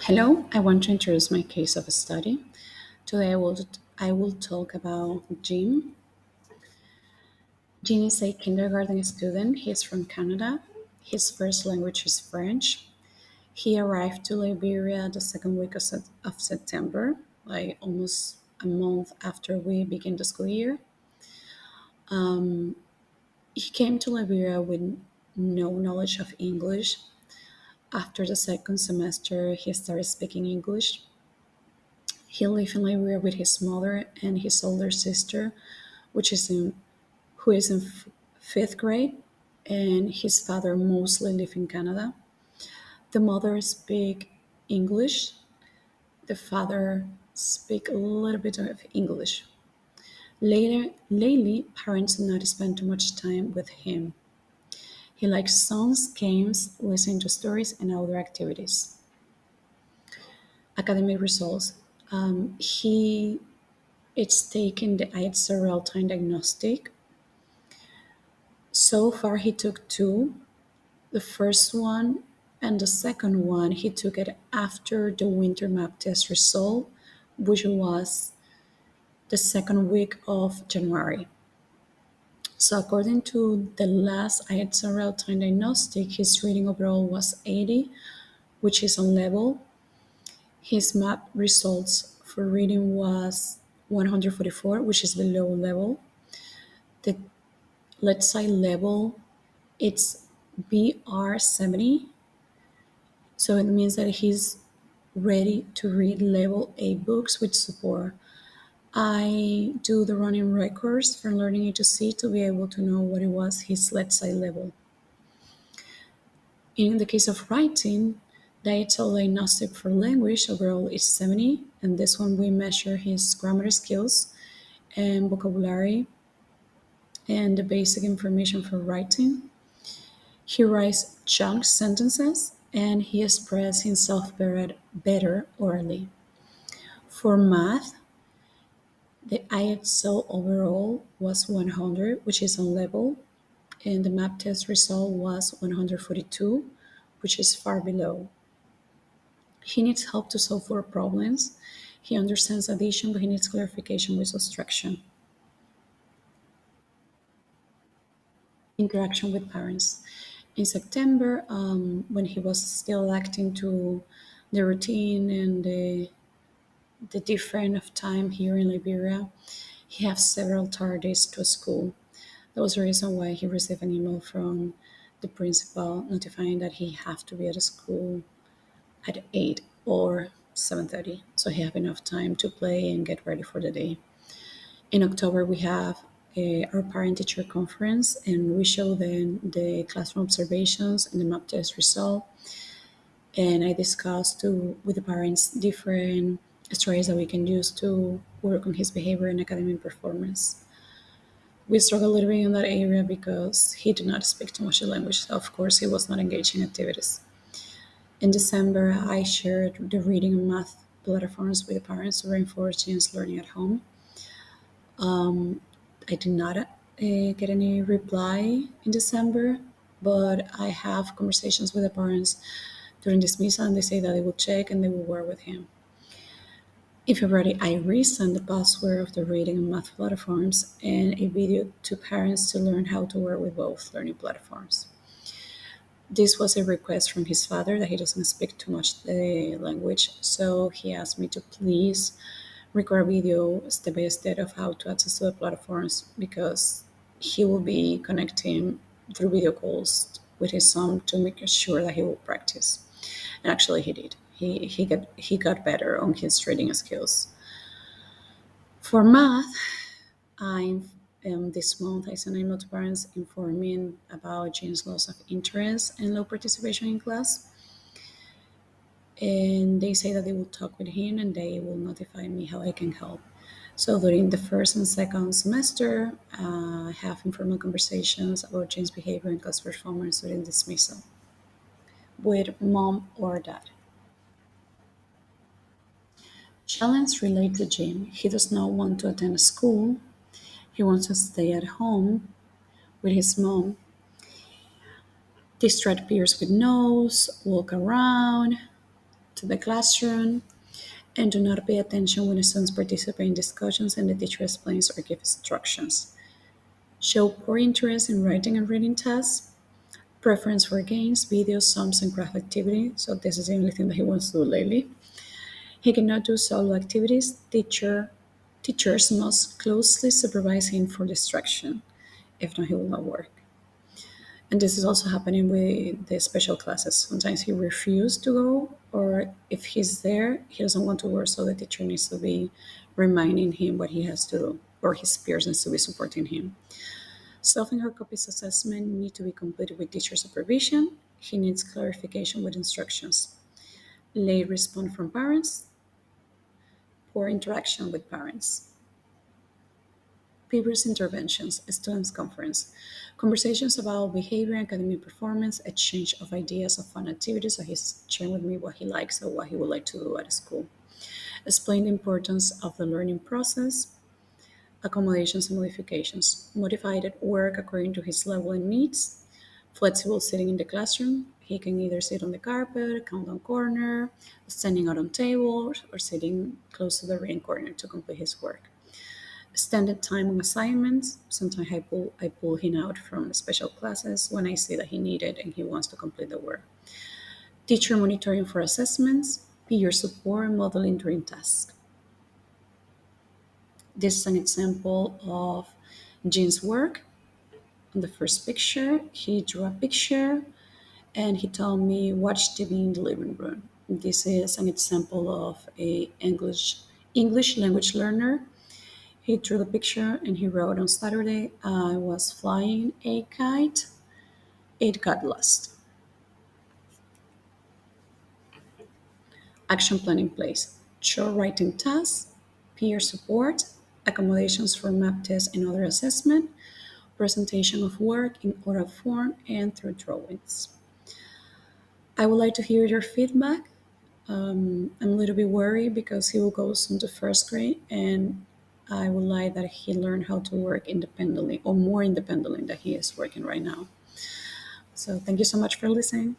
Hello, I want to introduce my case of study. Today I will talk about Jim. Jim is a kindergarten student. He is from Canada. His first language is French. He arrived to Liberia the second week of September, like almost a month after we begin the school year. He came to Liberia with no knowledge of English. After the second semester, he started speaking English. He lived in Liberia with his mother and his older sister, which is in who is in fifth grade, and his father mostly live in Canada. The mother speak English. The father speak a little bit of English. Lately, parents do not spend too much time with him. He likes songs, games, listening to stories, and outdoor activities. Academic results. He it's taken the IELTS real-time diagnostic. So far, he took two. The first one and the second one, he took it after the winter map test result, which was the second week of January. So, according to the last IELTS real-time diagnostic, his reading overall was 80, which is on level. His map results for reading was 144, which is below level. The let's say level, it's BR70, so it means that he's ready to read level A books with support. I do the running records for learning A to C to be able to know what it was his let's say level. In the case of writing, dietary diagnostic for language overall is 70, and this one we measure his grammar skills and vocabulary and the basic information for writing. He writes chunk sentences and he expresses himself better orally. For math, the IXL overall was 100, which is on level, and the map test result was 142, which is far below. He needs help to solve word problems. He understands addition, but he needs clarification with subtraction. Interaction with parents. In September, when he was still acting to the routine and the difference of time here in Liberia, he has several tardies to school. That was the reason why he received an email from the principal notifying that he have to be at school at 8 or 7:30, so he have enough time to play and get ready for the day. In October, we have our parent-teacher conference, and we show them the classroom observations and the map test result. And I discussed with the parents different strategies that we can use to work on his behavior and academic performance. We struggled a little bit in that area because he did not speak too much the language. So of course, he was not engaged in activities. In December, I shared the reading and math platforms with the parents to reinforce James' learning at home. I did not get any reply in December, but I have conversations with the parents during dismissal, and they say that they will check and they will work with him. In February, I resent the password of the reading and math platforms and a video to parents to learn how to work with both learning platforms. This was a request from his father that he doesn't speak too much the language, so he asked me to please record a video step by step of how to access to the platforms because he will be connecting through video calls with his son to make sure that he will practice. And actually, he did. He got better on his reading skills. For math, I this month I sent an email to parents informing about Jane's loss of interest and low participation in class. And they say that they will talk with him and they will notify me how I can help. So during the first and second semester, I have informal conversations about Jane's behavior and class performance during dismissal with mom or dad. Challenge related to Jane. He does not want to attend school. He wants to stay at home with his mom, distract peers with notes, walk around, to the classroom, and do not pay attention when students participate in discussions and the teacher explains or gives instructions. Show poor interest in writing and reading tests, preference for games, videos, songs, and craft activity. So this is the only thing that he wants to do lately. He cannot do solo activities. Teachers must closely supervise him for distraction. If not, he will not work. And this is also happening with the special classes. Sometimes he refuses to go, or if he's there, he doesn't want to work, so the teacher needs to be reminding him what he has to do, or his peers needs to be supporting him. Self and hard copies assessment need to be completed with teacher supervision. He needs clarification with instructions. Late response from parents, poor interaction with parents. Previous interventions, students' conference, conversations about behavior, academic performance, exchange of ideas of fun activities. So he's sharing with me what he likes or what he would like to do at school. Explain the importance of the learning process, accommodations and modifications, modified work according to his level and needs, flexible sitting in the classroom. He can either sit on the carpet, count on corner, standing out on tables, or sitting close to the reading corner to complete his work. Extended time on assignments. Sometimes I pull him out from special classes when I see that he needed and he wants to complete the work. Teacher monitoring for assessments, peer support, modeling during tasks. This is an example of Jean's work. On the first picture, he drew a picture and he told me watch TV in the living room. This is an example of a English language learner. He drew the picture and he wrote on Saturday, I was flying a kite, it got lost. Action plan in place. Short writing tasks, peer support, accommodations for map tests and other assessment, presentation of work in oral form and through drawings. I would like to hear your feedback. I'm a little bit worried because he will go soon to first grade, and I would like that he learn how to work independently or more independently than he is working right now. So thank you so much for listening.